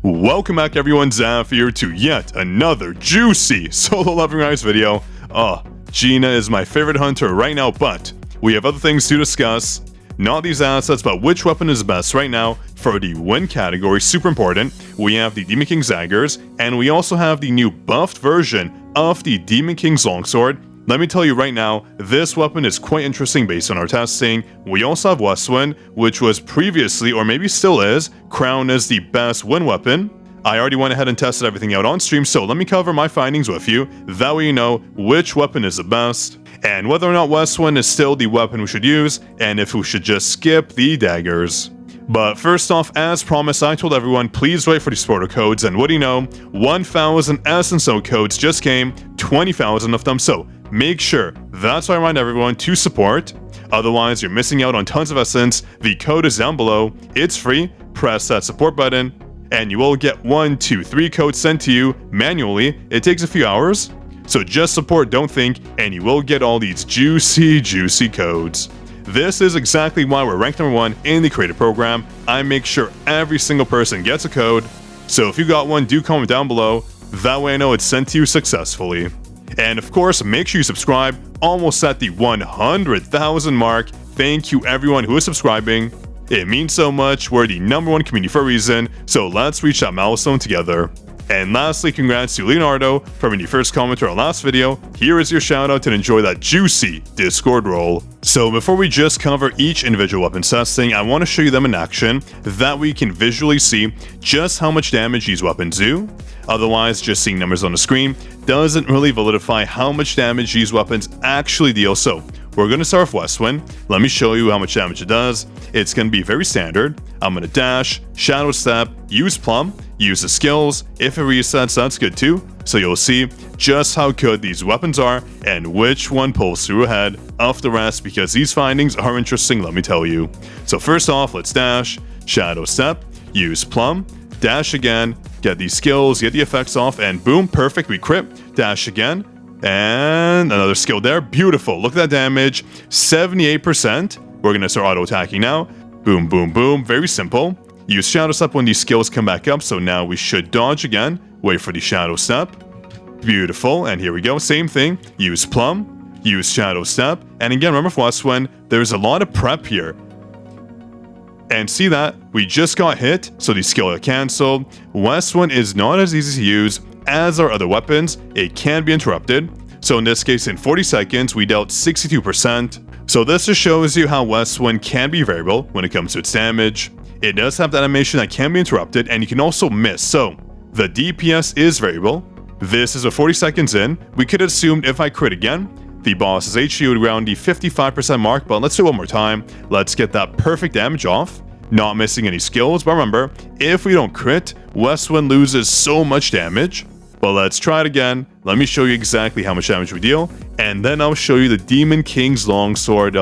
Welcome back everyone, Zaf here to yet another juicy solo Loving Rise video. Gina is my favorite hunter right now, but we have other things to discuss. Not these assets, but which weapon is best right now for the win category, super important. We have the Demon King's Daggers, and we also have the new buffed version of the Demon King's Longsword. Let me tell you right now, this weapon is quite interesting based on our testing. We also have Westwind, which was previously, or maybe still is, crowned as the best win weapon. I already went ahead and tested everything out on stream, so let me cover my findings with you. That way you know which weapon is the best, and whether or not Westwind is still the weapon we should use, and if we should just skip the daggers. But first off, as promised, I told everyone, please wait for the supporter codes, and what do you know, 1,000 Essence Node codes just came, 20,000 of them, so make sure, that's why I remind everyone to support. Otherwise, you're missing out on tons of Essence. The code is down below, it's free, press that support button, and you will get 1, 2, 3 codes sent to you manually. It takes a few hours, so just support, don't think, and you will get all these juicy codes. This is exactly why we're ranked number 1 in the creator program. I make sure every single person gets a code, so if you got one, do comment down below. That way I know it's sent to you successfully. And of course, make sure you subscribe, almost at the 100,000 mark. Thank you everyone who is subscribing. It means so much, we're the #1 community for a reason, so let's reach that milestone together. And lastly, congrats to Leonardo for being the first commenter on our last video. Here is your shoutout and enjoy that juicy Discord roll. So before we just cover each individual weapon testing, I want to show you them in action. That way you can visually see just how much damage these weapons do. Otherwise, just seeing numbers on the screen doesn't really validify how much damage these weapons actually deal. So we're going to start with Westwind. Let me show you how much damage it does. It's going to be very standard. I'm going to dash, shadow step, use plum, use the skills. If it resets, that's good too. So you'll see just how good these weapons are and which one pulls through ahead of the rest, because these findings are interesting, let me tell you. So first off, let's dash, shadow step, use plum, dash again, get these skills, get the effects off, and boom, perfect, we crit, dash again, and another skill there, beautiful, look at that damage, 78%, we're gonna start auto-attacking now, boom, boom, boom, very simple, use shadow step when these skills come back up, so now we should dodge again, wait for the shadow step, beautiful, and here we go, same thing, use plum, use shadow step, and again, remember for Westwind, there's a lot of prep here. And see that? We just got hit, so the skill are cancelled. Westwind is not as easy to use as our other weapons. It can be interrupted. So in this case, in 40 seconds, we dealt 62%. So this just shows you how Westwind can be variable when it comes to its damage. It does have the animation that can be interrupted, and you can also miss. So the DPS is variable. This is a 40 seconds in. We could assume if I crit again, the boss's HP would around the 55% mark, but let's do it one more time. Let's get that perfect damage off. Not missing any skills, but remember, if we don't crit, Westwind loses so much damage. But let's try it again. Let me show you exactly how much damage we deal, and then I'll show you the Demon King's Longsword.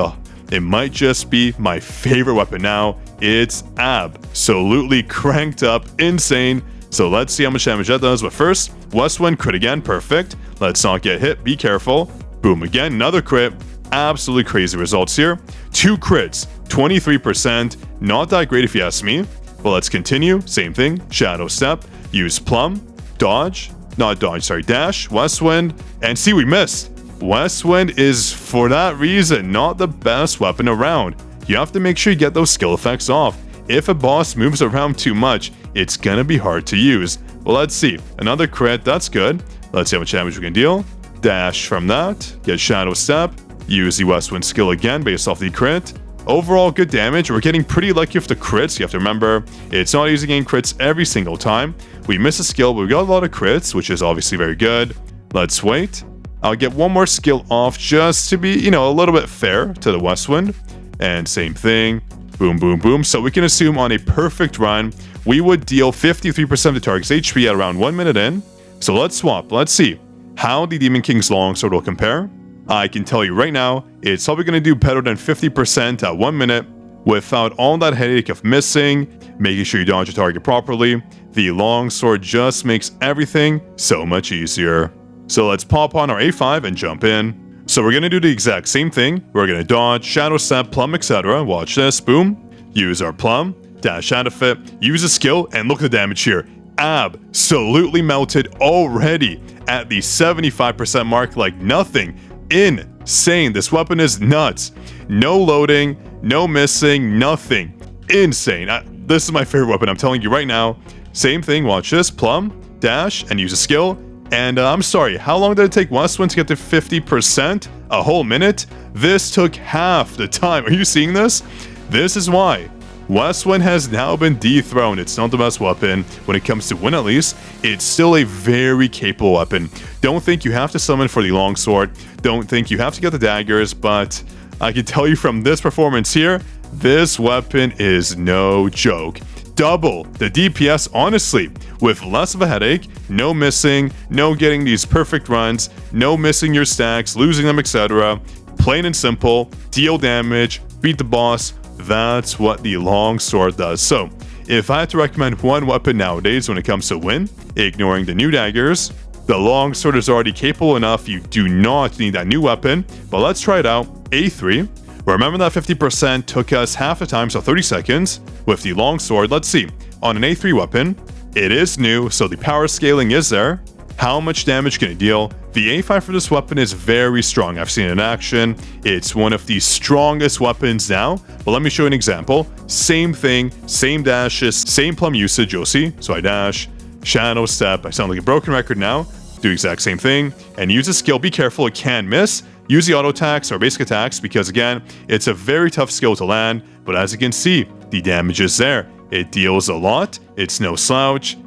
It might just be my favorite weapon now. It's absolutely cranked up, insane. So let's see how much damage that does. But first, Westwind crit again, perfect. Let's not get hit, be careful. Boom again, another crit. Absolutely crazy results here. 2 crits, 23%. Not that great if you ask me. But let's continue. Same thing. Shadow step. Use plum. Dodge. Not dodge, sorry. Dash. Westwind. And see, we missed. Westwind is, for that reason, not the best weapon around. You have to make sure you get those skill effects off. If a boss moves around too much, it's gonna be hard to use. Well, let's see. Another crit. That's good. Let's see how much damage we can deal. Dash from that, get shadow step, use the Westwind skill again based off the crit. Overall, good damage. We're getting pretty lucky with the crits. You have to remember, it's not easy getting crits every single time. We miss a skill, but we got a lot of crits, which is obviously very good. Let's wait. I'll get one more skill off just to be, a little bit fair to the Westwind. And same thing. Boom, boom, boom. So we can assume on a perfect run, we would deal 53% of the target's HP at around 1 minute in. So let's swap. Let's see how the Demon King's Longsword will compare. I can tell you right now, it's probably going to do better than 50% at 1 minute without all that headache of missing, making sure you dodge your target properly. The Longsword just makes everything so much easier. So let's pop on our A5 and jump in. So we're going to do the exact same thing. We're going to dodge, shadow step, plum, etc. Watch this, boom. Use our plum, dash out of it, use a skill, and look at the damage here. absolutely melted already at the 75% mark like nothing. Insane. This weapon is nuts. No loading, no missing, nothing. Insane. This is my favorite weapon, I'm telling you right now. Same thing, watch this. Plum, dash, and use a skill. And I'm sorry, how long did it take Westwind to get to 50%? A whole minute? This took half the time. Are you seeing this? This is why Westwind has now been dethroned. It's not the best weapon. When it comes to win, at least, it's still a very capable weapon. Don't think you have to summon for the longsword. Don't think you have to get the daggers, but I can tell you from this performance here, this weapon is no joke. Double the DPS, honestly, with less of a headache, no missing, no getting these perfect runs, no missing your stacks, losing them, etc. Plain and simple, deal damage, beat the boss. That's what the longsword does. So, if I had to recommend one weapon nowadays when it comes to win, ignoring the new daggers, the longsword is already capable enough. You do not need that new weapon. But let's try it out. A3. Remember that 50% took us half the time, so 30 seconds. With the longsword, let's see. On an A3 weapon, it is new, so the power scaling is there. How much damage can it deal? The A5 for this weapon is very strong. I've seen it in action. It's one of the strongest weapons now. But let me show you an example. Same thing, same dashes, same plum usage, you'll see. So I dash, shadow step. I sound like a broken record now. Do the exact same thing. And use a skill. Be careful, it can miss. Use the auto attacks or basic attacks because, again, it's a very tough skill to land. But as you can see, the damage is there. It deals a lot. It's no slouch.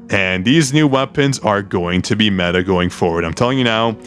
And these new weapons are going to be meta going forward. I'm telling you now.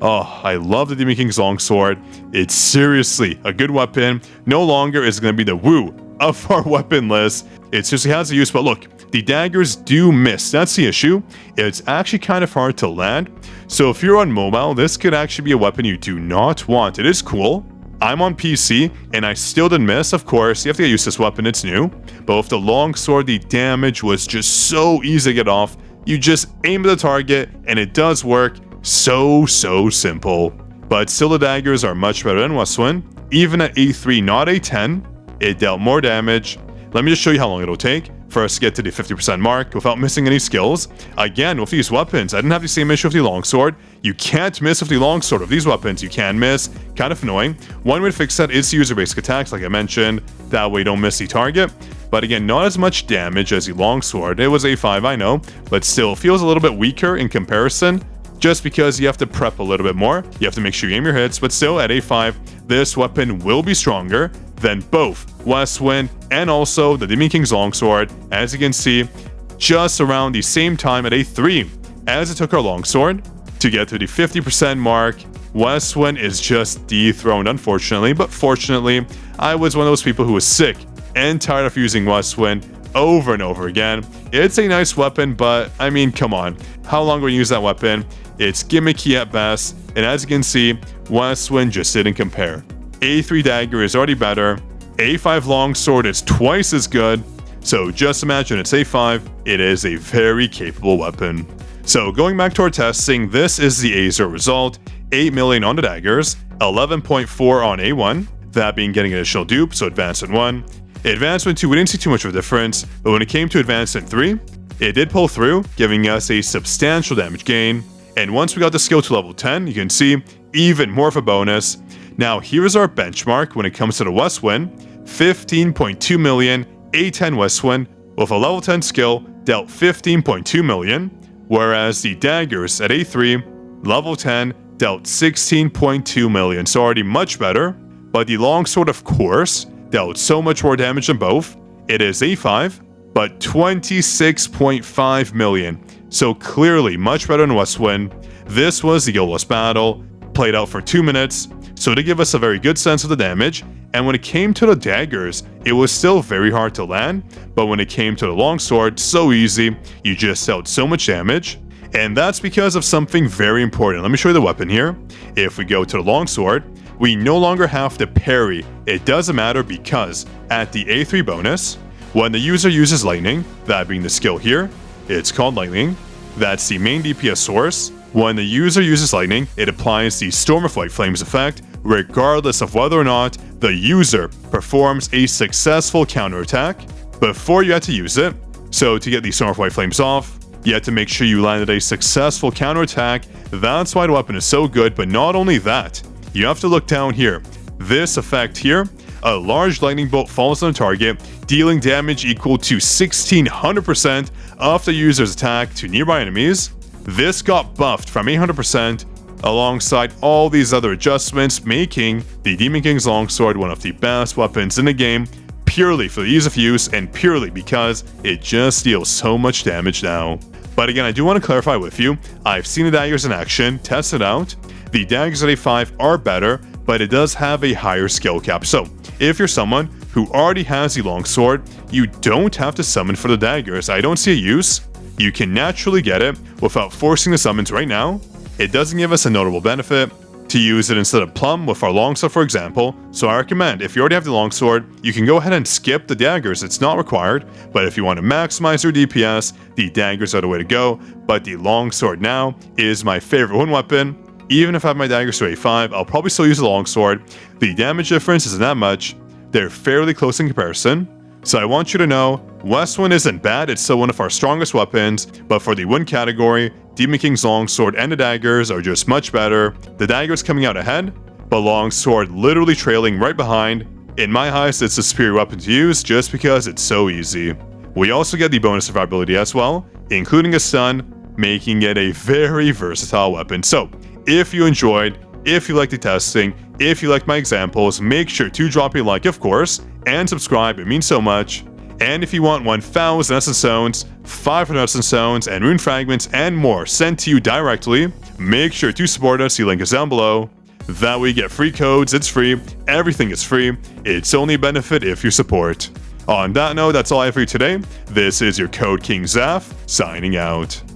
Oh, I love the Demon King's Longsword. It's seriously a good weapon. No longer is it going to be the woo of our weapon list. It seriously has a use, but look, the daggers do miss. That's the issue. It's actually kind of hard to land. So if you're on mobile, this could actually be a weapon you do not want. It is cool. I'm on PC, and I still didn't miss. Of course, you have to get used to this weapon. It's new. But with the longsword, the damage was just so easy to get off. You just aim at the target, and it does work. So simple. But still, the daggers are much better than Westwind. Even at A3, not A10, it dealt more damage. Let me just show you how long it'll take for us to get to the 50% mark without missing any skills. Again, with these weapons, I didn't have the same issue with the longsword. You can't miss with the longsword. Of these weapons, you can miss. Kind of annoying. One way to fix that is to use your basic attacks, like I mentioned. That way you don't miss the target. But again, not as much damage as the longsword. It was A5, I know, but still feels a little bit weaker in comparison. Just because you have to prep a little bit more. You have to make sure you aim your hits, but still at A5, this weapon will be stronger than both Westwind and also the Demon King's Longsword. As you can see, just around the same time at A3 as it took our longsword to get to the 50% mark. Westwind is just dethroned, unfortunately, but fortunately, I was one of those people who was sick and tired of using Westwind over and over again. It's a nice weapon, but I mean, come on. How long will you use that weapon? It's gimmicky at best, and as you can see, Westwind just didn't compare. A3 dagger is already better. A5 longsword is twice as good. So just imagine it's A5. It is a very capable weapon. So going back to our testing, this is the A0 result. 8 million on the daggers, 11.4 on A1, that being getting additional dupe, so Advancement 1. Advancement 2, we didn't see too much of a difference, but when it came to Advancement 3, it did pull through, giving us a substantial damage gain. And once we got the skill to level 10, you can see even more of a bonus. Now here's our benchmark when it comes to the Westwind. 15.2 million, A10 Westwind with a level 10 skill dealt 15.2 million, whereas the daggers at A3, level 10, dealt 16.2 million, so already much better. But the longsword, of course, dealt so much more damage than both. It is A5, but 26.5 million. So clearly much better than Westwind. This was the Guild Wars battle, played out for 2 minutes, so to give us a very good sense of the damage. And when it came to the daggers, it was still very hard to land, but when it came to the longsword, so easy. You just dealt so much damage. And that's because of something very important. Let me show you the weapon here. If we go to the longsword, we no longer have to parry. It doesn't matter because at the A3 bonus, when the user uses lightning, that being the skill here, it's called lightning. That's the main DPS source. When the user uses lightning, it applies the Storm of White Flames effect, regardless of whether or not the user performs a successful counterattack. Before you had to use it, So to get these Storm of White Flames off, you have to make sure you landed a successful counterattack. That's why the weapon is so good, but not only that, you have to look down here. This effect here, a large lightning bolt falls on the target, dealing damage equal to 1600% of the user's attack to nearby enemies. This got buffed from 800% alongside all these other adjustments, making the Demon King's Longsword one of the best weapons in the game, purely for the ease of use and purely because it just deals so much damage now. But again, I do want to clarify with you, I've seen the daggers in action, tested out. The daggers at A5 are better, but it does have a higher skill cap. So if you're someone who already has the longsword, you don't have to summon for the daggers. I don't see a use. You can naturally get it without forcing the summons right now. It doesn't give us a notable benefit to use it instead of Plum with our longsword, for example. So I recommend, if you already have the longsword, you can go ahead and skip the daggers. It's not required, but if you want to maximize your DPS, the daggers are the way to go. But the longsword now is my favorite one weapon. Even if I have my daggers to A5, I'll probably still use the longsword. The damage difference isn't that much. They're fairly close in comparison. So I want you to know, Westwind isn't bad, it's still one of our strongest weapons, but for the win category, Demon King's Longsword and the daggers are just much better. The daggers coming out ahead, but Longsword literally trailing right behind. In my eyes, it's a superior weapon to use just because it's so easy. We also get the bonus survivability as well, including a stun, making it a very versatile weapon. So if you enjoyed, if you liked the testing, if you liked my examples, make sure to drop a like, of course, and subscribe, it means so much. And if you want 1,000 Essence Stones, 500 Essence Stones, and Rune Fragments, and more sent to you directly, make sure to support us, the link is down below. That way you get free codes, it's free, everything is free, it's only a benefit if you support. On that note, that's all I have for you today. This is your Code King Zaf, signing out.